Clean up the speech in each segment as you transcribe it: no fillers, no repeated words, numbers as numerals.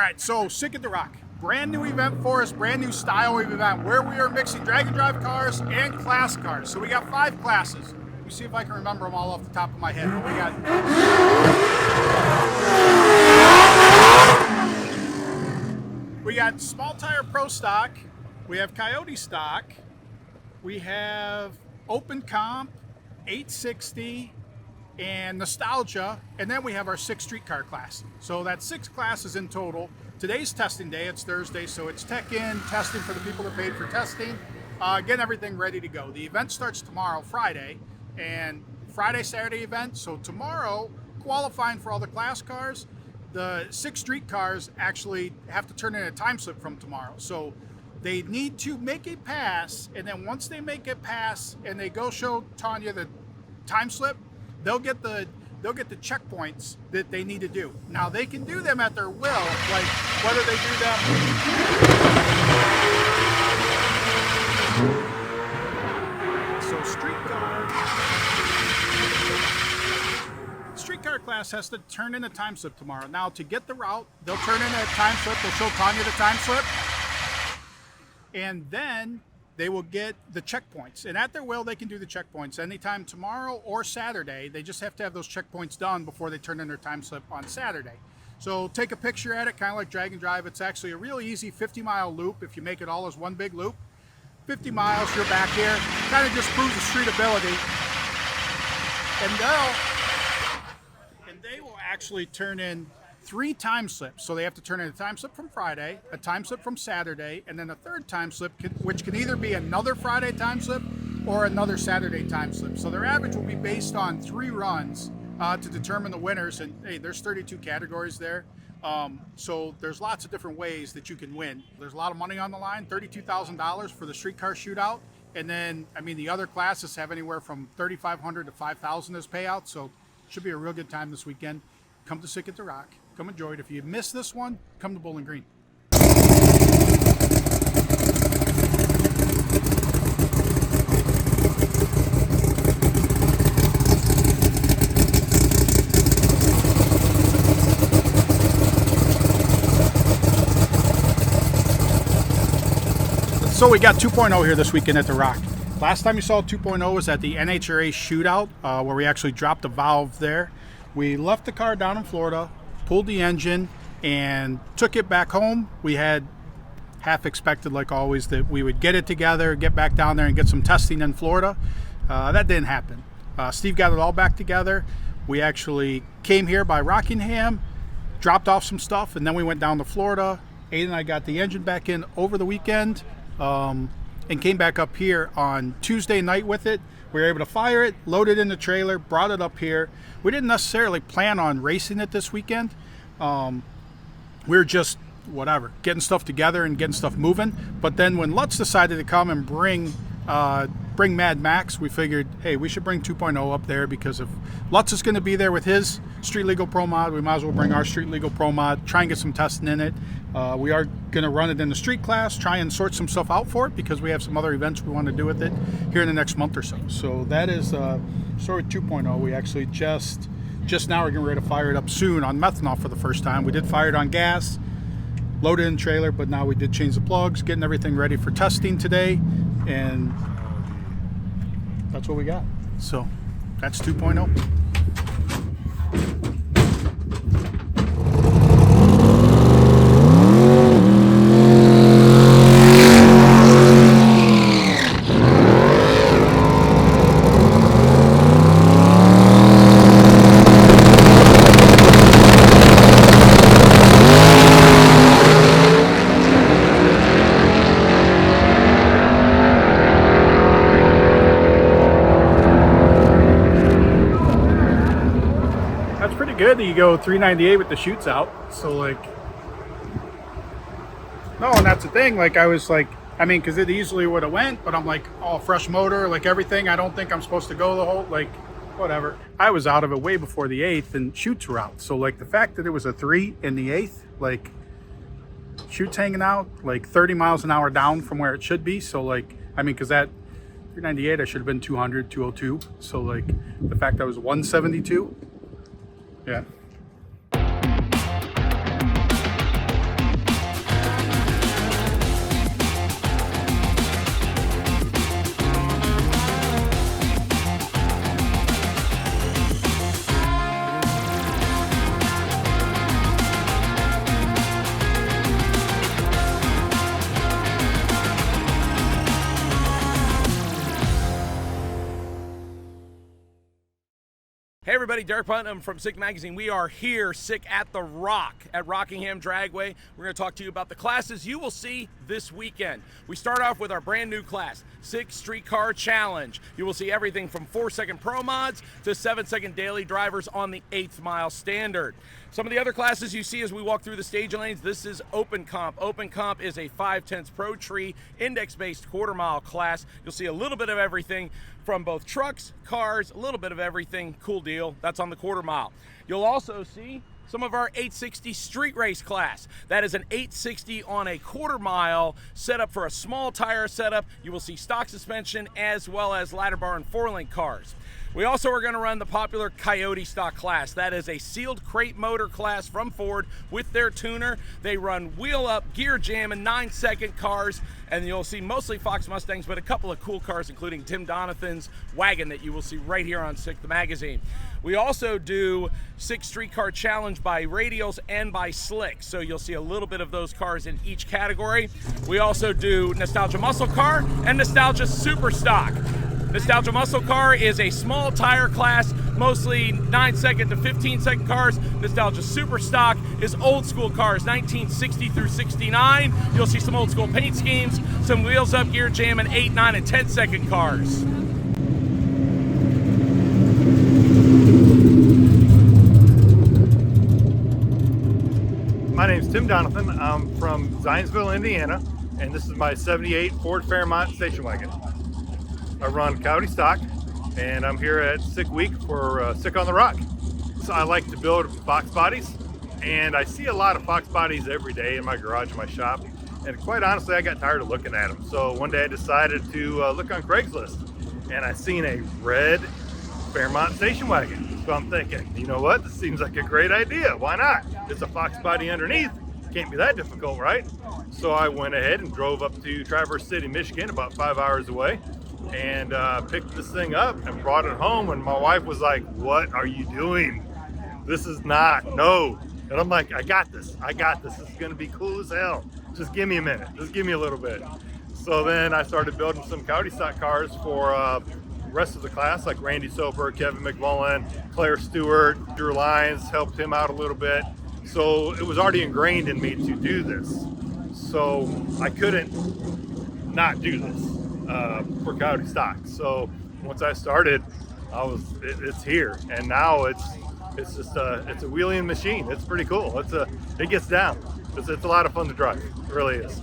right, so Sick at the Rock. Brand new event for us, brand new style of event where we are mixing drag and drive cars and class cars. So we got 5 classes. Let me see if I can remember them all off the top of my head. We got Small Tire Pro Stock, we have Coyote Stock, we have Open Comp, 860, and Nostalgia, and then we have our 6 streetcar class. So that's 6 classes in total. Today's testing day, it's Thursday, so it's tech-in, testing for the people that paid for testing, getting everything ready to go. The event starts tomorrow, Friday, and Friday-Saturday event, so tomorrow, qualifying for all the class cars, the 6 street cars actually have to turn in a time slip from tomorrow. So they need to make a pass, and then once they make a pass and they go show Tanya the time slip, they'll get the checkpoints that they need to do. Now they can do them at their will, like whether they do them. So streetcar class has to turn in a time slip tomorrow. Now to get the route, they'll turn in a time slip. They'll show Tanya the time slip, and then they will get the checkpoints, and at their will they can do the checkpoints anytime tomorrow or Saturday. They just have to have those checkpoints done before they turn in their time slip on Saturday. So take a picture at it, kind of like drag and drive. It's actually a real easy 50-mile loop if you make it all as one big loop. 50 miles, you're back here. Kind of just proves the street ability. And they will actually turn in 3 time slips. So they have to turn in a time slip from Friday, a time slip from Saturday, and then a third time slip, which can either be another Friday time slip or another Saturday time slip. So their average will be based on 3 runs to determine the winners. And hey, there's 32 categories there. So there's lots of different ways that you can win. There's a lot of money on the line, $32,000 for the streetcar shootout. And then, I mean, the other classes have anywhere from $3,500 to $5,000 as payouts. So it should be a real good time this weekend. Come to Sick at the Rock. Come enjoy it. If you miss this one, come to Bowling Green. So we got 2.0 here this weekend at the Rock. Last time you saw 2.0 was at the NHRA shootout, where we actually dropped a valve there. We left the car down in Florida, pulled the engine, and took it back home. We had half expected, like always, that we would get it together, get back down there and get some testing in Florida. That didn't happen. Steve got it all back together. We actually came here by Rockingham, dropped off some stuff, and then we went down to Florida. Aiden and I got the engine back in over the weekend, and came back up here on Tuesday night with it. We were able to fire it, load it in the trailer, brought it up here. We didn't necessarily plan on racing it this weekend. We were just, whatever, getting stuff together and getting stuff moving. But then when Lutz decided to come and bring Mad Max, we figured, hey, we should bring 2.0 up there, because if Lutz is going to be there with his Street Legal Pro Mod, we might as well bring our Street Legal Pro Mod, try and get some testing in it. We are going to run it in the street class, try and sort some stuff out for it, because we have some other events we want to do with it here in the next month or so. So that is story 2.0. We actually just now are getting ready to fire it up soon on methanol for the first time. We did fire it on gas, loaded in trailer, but now we did change the plugs, getting everything ready for testing today, and that's what we got. So that's 2.0. Good that you go 398 with the chutes out. So like, no, and that's the thing, like I was like, I mean, because it easily would have went, but I'm like, oh, fresh motor, like everything, I don't think I'm supposed to go the whole, like, whatever. I was out of it way before the 8th and chutes were out. So like the fact that it was a 3 in the 8th, like chutes hanging out like 30 miles an hour down from where it should be. So like, I mean, because that 398, I should have been 200, 202. So like the fact that I was 172, yeah. Hey everybody, Derek Putnam from SICK Magazine. We are here, SICK at the Rock, at Rockingham Dragway. We're going to talk to you about the classes you will see this weekend. We start off with our brand new class, SICK Streetcar Challenge. You will see everything from 4-second pro mods to 7-second daily drivers on the 8th mile standard. Some of the other classes you see as we walk through the stage lanes, this is Open Comp. Open Comp is a 5/10 Pro Tree index-based quarter-mile class. You'll see a little bit of everything from both trucks, cars, a little bit of everything. Cool deal. That's on the quarter mile. You'll also see some of our 860 street race class. That is an 860 on a quarter mile set up for a small tire setup. You will see stock suspension as well as ladder bar and 4-link cars. We also are going to run the popular Coyote stock class. That is a sealed crate motor class from Ford with their tuner. They run wheel up, gear jam, and 9-second cars. And you'll see mostly Fox Mustangs, but a couple of cool cars, including Tim Donathan's wagon that you will see right here on SICK the Magazine. We also do SICK Streetcar Challenge by Radials and by Slick. So you'll see a little bit of those cars in each category. We also do Nostalgia Muscle Car and Nostalgia Super Stock. Nostalgia Muscle Car is a small tire class, mostly 9-second to 15-second cars. Nostalgia Super Stock is old school cars, 1960 through 69. You'll see some old school paint schemes, some wheels up, gear jam, and 8, 9, and 10-second cars. My name's Tim Donathan. I'm from Zionsville, Indiana, and this is my 78 Ford Fairmont station wagon. I run Coyote stock, and I'm here at SICK Week for SICK on the Rock. So I like to build Fox bodies, and I see a lot of Fox bodies every day in my garage in my shop, and quite honestly I got tired of looking at them. So one day I decided to look on Craigslist, and I seen a red Fairmont station wagon. So I'm thinking, you know what, this seems like a great idea. Why not? It's a Fox body underneath. Can't be that difficult, right? So I went ahead and drove up to Traverse City, Michigan, about 5 hours away, and picked this thing up and brought it home. And my wife was like, what are you doing? This is not, no. And I'm like, I got this. This is gonna be cool as hell. Just give me a minute, just give me a little bit. So then I started building some Coyote stock cars for rest of the class, like Randy Soper, Kevin McMullen, Claire Stewart, Drew Lyons helped him out a little bit. So it was already ingrained in me to do this. So I couldn't not do this for Coyote stock. So once I started, it's here, and now it's just it's a wheeling machine. It's pretty cool. It gets down. It's a lot of fun to drive. It really is.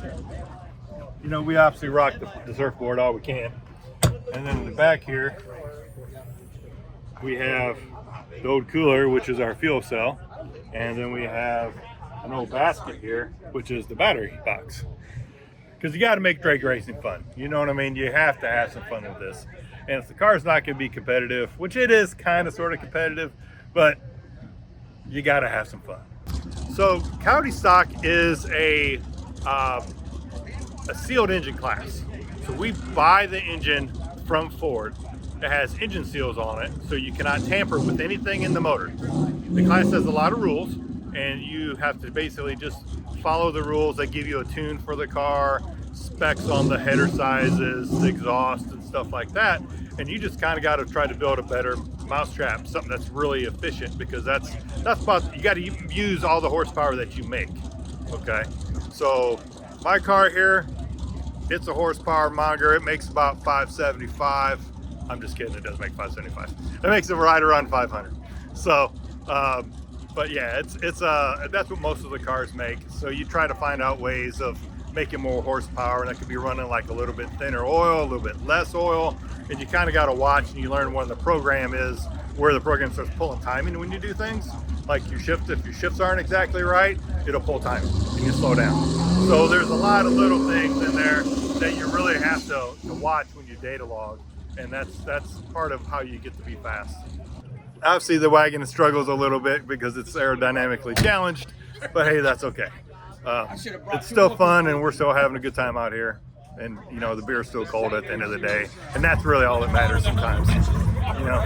You know, we obviously rock the surfboard all we can. And then in the back here, we have the old cooler, which is our fuel cell. And then we have an old basket here, which is the battery box. Because you got to make drag racing fun. You know what I mean? You have to have some fun with this. And if the car's not going to be competitive, which it is kind of sort of competitive, but you got to have some fun. So Coyote stock is a sealed engine class. So we buy the engine from Ford. It has engine seals on it, so you cannot tamper with anything in the motor. The class has a lot of rules, and you have to basically just follow the rules. They give you a tune for the car, specs on the header sizes, the exhaust, and stuff like that. And you just kind of got to try to build a better mousetrap, something that's really efficient, because that's about, you got to use all the horsepower that you make. Okay, so my car here, it's a horsepower monger. It makes about 575. I'm just kidding, it doesn't make 575. It makes it right around 500. So, but yeah, that's what most of the cars make. So you try to find out ways of making more horsepower, and that could be running like a little bit thinner oil, a little bit less oil, and you kind of got to watch, and you learn when the program is, where the program starts pulling timing when you do things. Like if your shifts aren't exactly right, it'll pull timing and you slow down. So there's a lot of little things in there that you really have to watch when you data log, and that's part of how you get to be fast. Obviously the wagon struggles a little bit because it's aerodynamically challenged, but hey, that's okay. It's still fun, and we're still having a good time out here. And you know, the beer's still cold at the end of the day, and that's really all that matters sometimes. You know.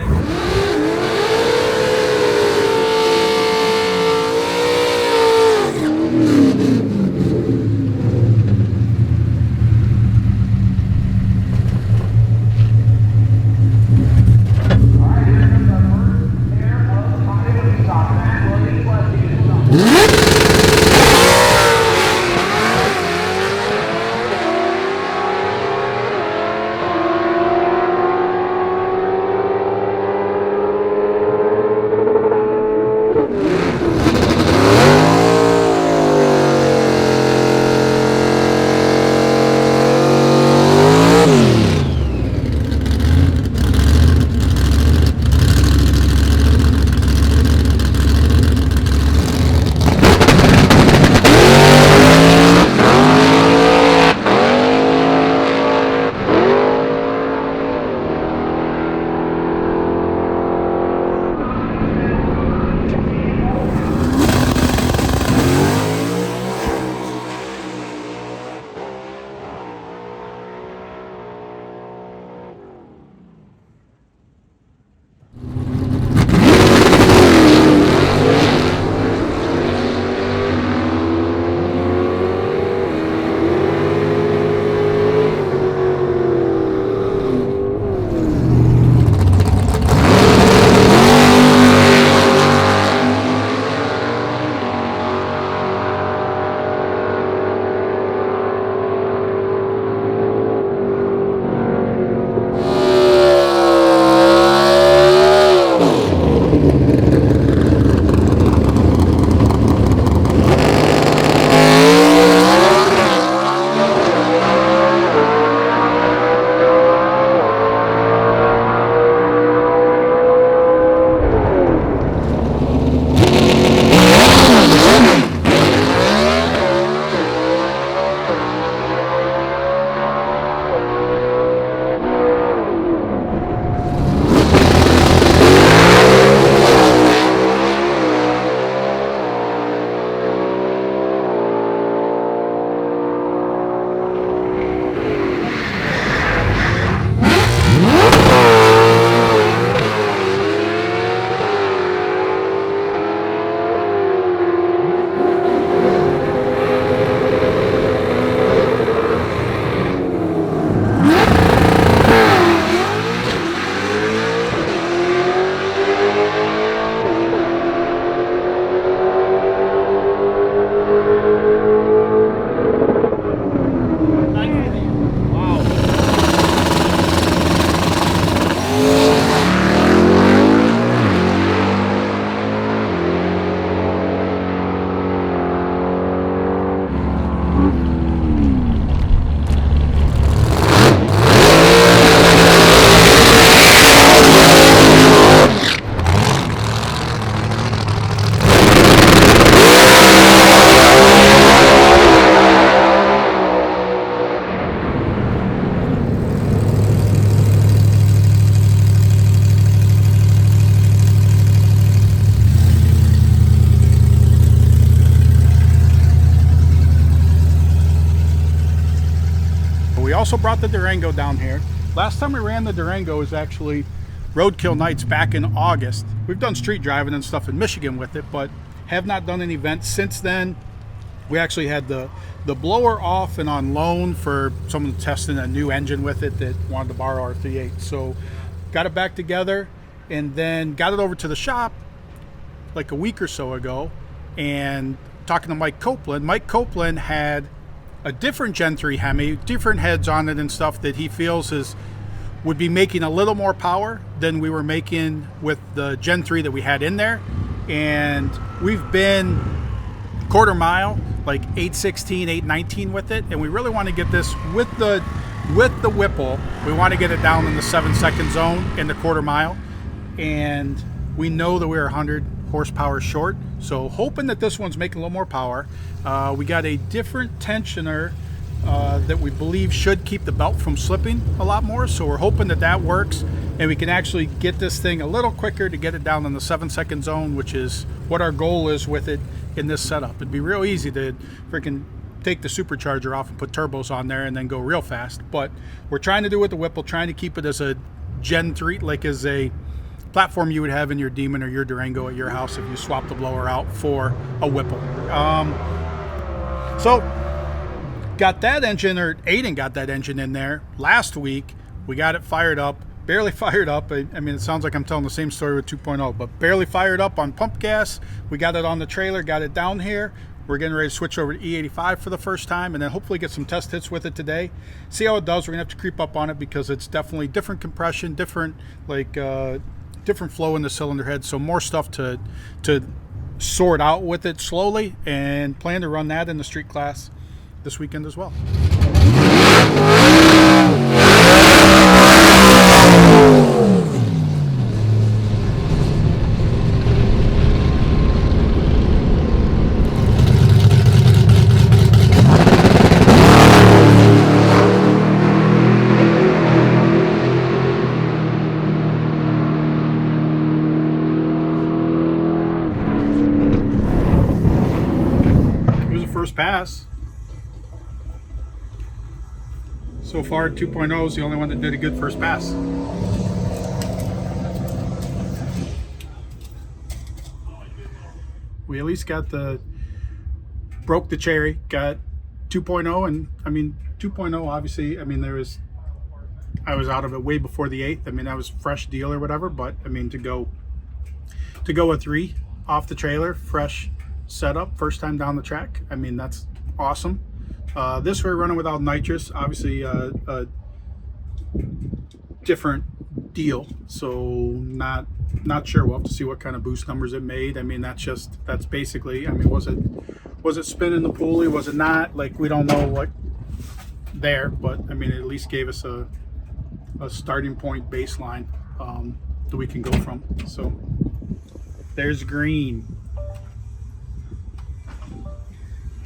also brought the Durango down here. Last time we ran the Durango was actually Roadkill Nights back in August. We've done street driving and stuff in Michigan with it, but have not done an event since then. We actually had the blower off and on loan for someone testing a new engine with it that wanted to borrow our 3.8. So got it back together and then got it over to the shop like a week or so ago, and talking to Mike Copeland. Mike Copeland had a different Gen 3 Hemi, different heads on it and stuff that he feels would be making a little more power than we were making with the Gen 3 that we had in there. And we've been quarter mile, like 816, 819 with it, and we really want to get this with the Whipple. We want to get it down in the 7-second zone in the quarter mile, and we know that we're 100 horsepower short, so hoping that this one's making a little more power. We got a different tensioner that we believe should keep the belt from slipping a lot more, so we're hoping that that works and we can actually get this thing a little quicker to get it down in the 7-second zone, which is what our goal is with it in this setup. It'd be real easy to freaking take the supercharger off and put turbos on there and then go real fast, but we're trying to do it with the Whipple, trying to keep it as a Gen 3, like as a platform you would have in your Demon or your Durango at your house if you swap the blower out for a Whipple. So got that engine, or Aiden got that engine in there last week. We got it fired up, barely fired up. I mean, it sounds like I'm telling the same story with 2.0, but barely fired up on pump gas. We got it on the trailer, got it down here. We're getting ready to switch over to E85 for the first time, and then hopefully get some test hits with it today. See how it does. We're gonna have to creep up on it because it's definitely different compression, different different flow in the cylinder head, so more stuff to sort out with it slowly, and plan to run that in the street class this weekend as well. Pass. So far 2.0 is the only one that did a good first pass. We at least got broke the cherry, got 2.0, and I mean 2.0 obviously, I mean I was out of it way before the 8th. I mean, that was fresh deal or whatever, but I mean to go a 3 off the trailer, fresh setup, first time down the track, I mean that's awesome. This we're running without nitrous, obviously a different deal, so not sure. We'll have to see what kind of boost numbers it made. I mean that's basically, I mean, was it spinning the pulley, was it not, like we don't know what there, but I mean it at least gave us a starting point baseline that we can go from. So there's green.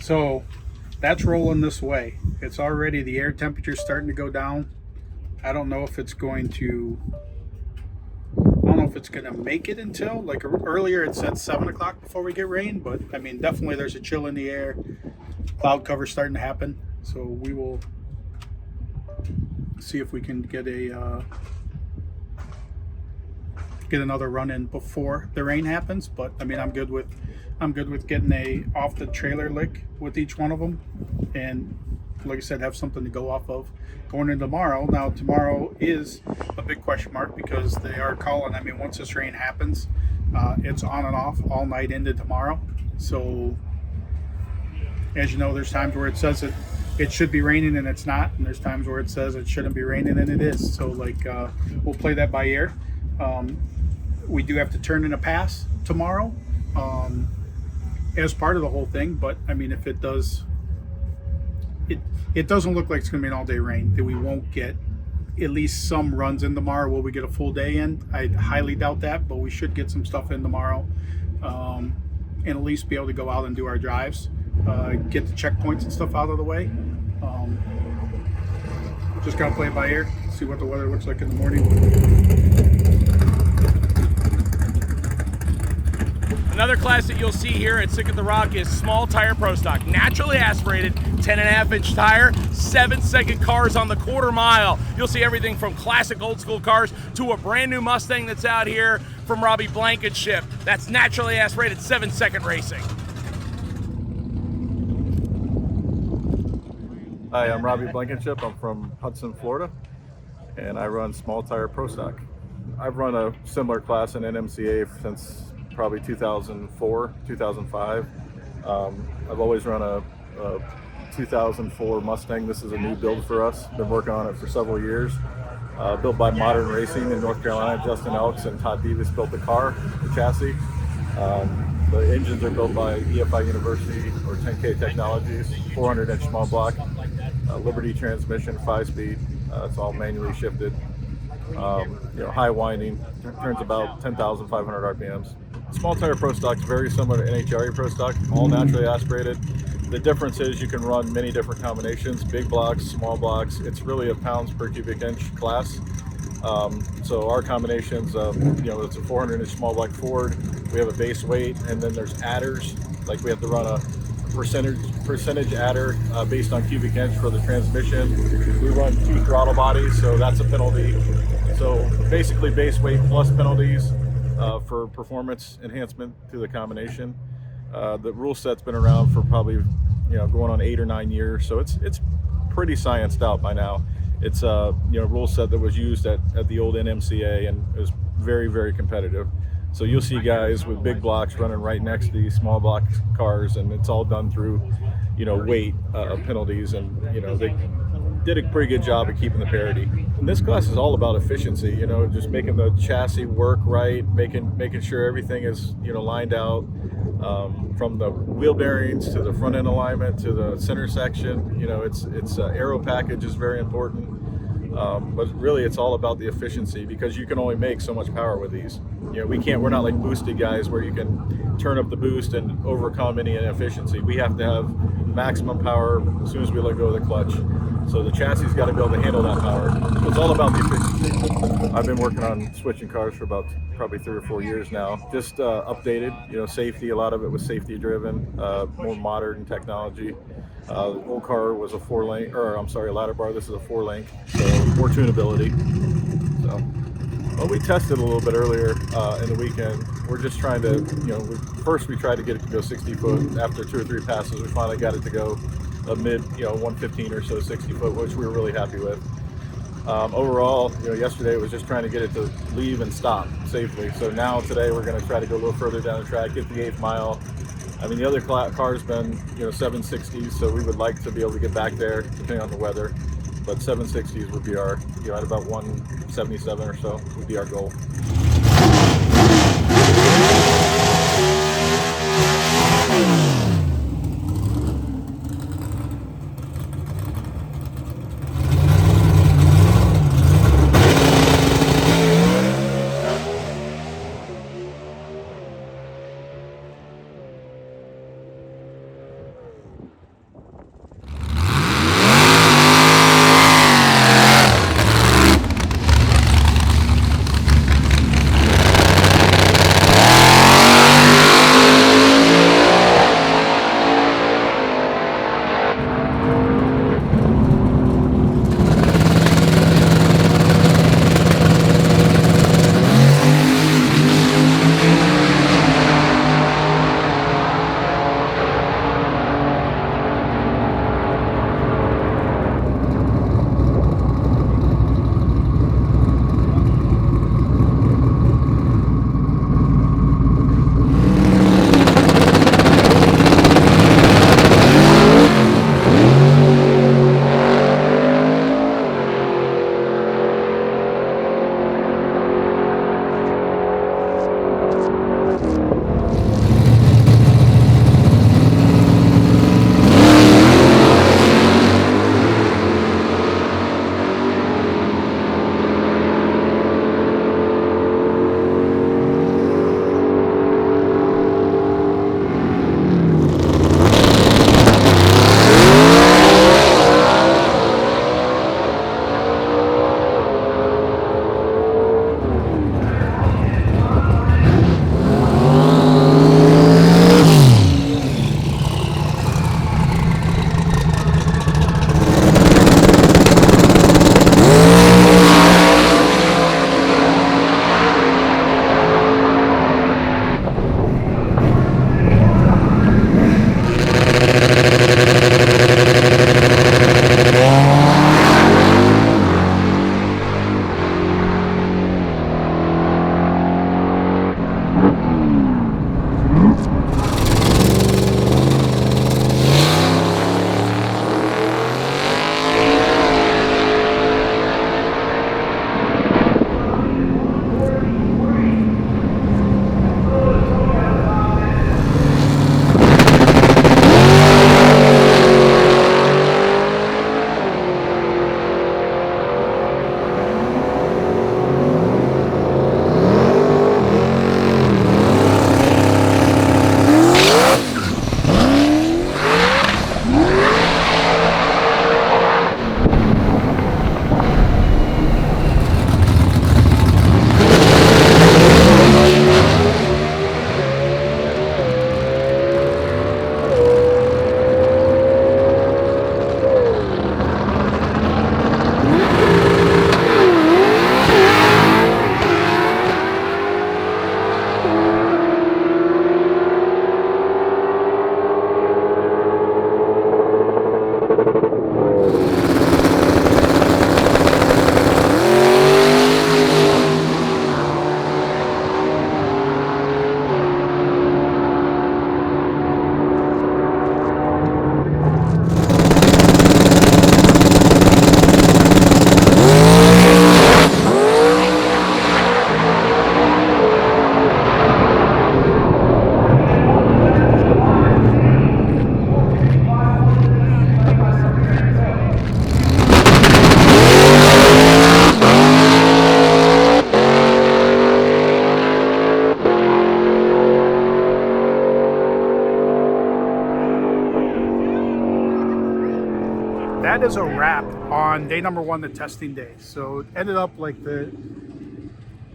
So that's rolling this way. It's already, the air temperature is starting to go down. I don't know if it's going to make it until, like earlier it said 7 o'clock before we get rain, but I mean definitely there's a chill in the air. Cloud cover starting to happen. So we will see if we can get another run in before the rain happens, but I mean I'm good with getting a off the trailer lick with each one of them, and like I said, have something to go off of going into tomorrow. Now tomorrow is a big question mark because they are calling, I mean once this rain happens, it's on and off all night into tomorrow. So as you know, there's times where it says it should be raining and it's not, and there's times where it says it shouldn't be raining and it is. So like we'll play that by ear. We do have to turn in a pass tomorrow as part of the whole thing, but I mean if it does, it doesn't look like it's going to be an all-day rain, that we won't get at least some runs in tomorrow. Will we get a full day in? I highly doubt that, but we should get some stuff in tomorrow, and at least be able to go out and do our drives, get the checkpoints and stuff out of the way. Just got to play it by ear, see what the weather looks like in the morning. Another class that you'll see here at Sick at the Rock is small tire pro stock, naturally aspirated, 10.5-inch tire, 7-second cars on the quarter mile. You'll see everything from classic old school cars to a brand new Mustang that's out here from Robbie Blankenship. That's naturally aspirated 7-second racing. Hi, I'm Robbie Blankenship. I'm from Hudson, Florida, and I run small tire pro stock. I've run a similar class in NMCA since probably 2004, 2005. I've always run a 2004 Mustang. This is a new build for us. Been working on it for several years. Built by Modern Racing in North Carolina. Justin Elks and Todd Beavis built the car, the chassis. The engines are built by EFI University or 10K Technologies, 400-inch small block, Liberty transmission, 5-speed. It's all manually shifted. High winding, turns about 10,500 RPMs. Small tire pro stock is very similar to NHRA pro stock, all naturally aspirated. The difference is you can run many different combinations, big blocks, small blocks. It's really a pounds per cubic inch class. So our combinations, it's a 400-inch small block Ford. We have a base weight, and then there's adders. Like we have to run a percentage adder based on cubic inch for the transmission. We run 2 throttle bodies, so that's a penalty. So basically base weight plus penalties for performance enhancement to the combination. The rule set's been around for probably going on 8 or 9 years, so it's pretty scienced out by now. It's a rule set that was used at the old NMCA and is very, very competitive. So you'll see guys with big blocks running right next to these small block cars, and it's all done through weight penalties, and they did a pretty good job of keeping the parity. And this class is all about efficiency, just making the chassis work right, making sure everything is lined out, from the wheel bearings to the front end alignment to the center section. It's aero package is very important. But really it's all about the efficiency, because you can only make so much power with these. We're not like boosted guys where you can turn up the boost and overcome any inefficiency. We have to have maximum power as soon as we let go of the clutch. So the chassis's got to be able to handle that power. So it's all about the efficiency. I've been working on switching cars for about probably 3 or 4 years now. Just updated, safety. A lot of it was safety driven, more modern technology. The old car was a ladder bar. This is a 4-link, so more tunability. So, well, we tested a little bit earlier in the weekend. We're just trying to, first we tried to get it to go 60 foot. After 2 or 3 passes, we finally got it to go a mid, 115 or so, 60 foot, which we were really happy with. Overall, yesterday was just trying to get it to leave and stop safely. So now today we're going to try to go a little further down the track, get the 8th mile. I mean, the other car's been, 760s, so we would like to be able to get back there depending on the weather. But 760s would be our, at about 177 or so would be our goal. that is a wrap on day number 1, the testing day. So it ended up like the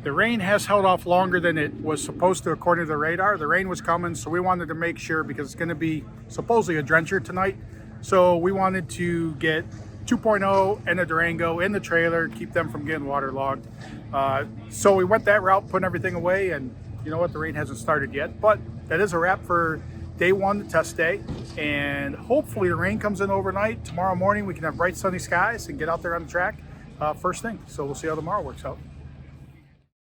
rain has held off longer than it was supposed to according to the radar. The rain was coming, so we wanted to make sure, because it's going to be supposedly a drencher tonight. So we wanted to get 2.0 and a Durango in the trailer, keep them from getting waterlogged. So we went that route, putting everything away, and you know what, the rain hasn't started yet. But that is a wrap for day 1, the test day. And hopefully the rain comes in overnight. Tomorrow morning we can have bright sunny skies and get out there on the track first thing. So we'll see how tomorrow works out.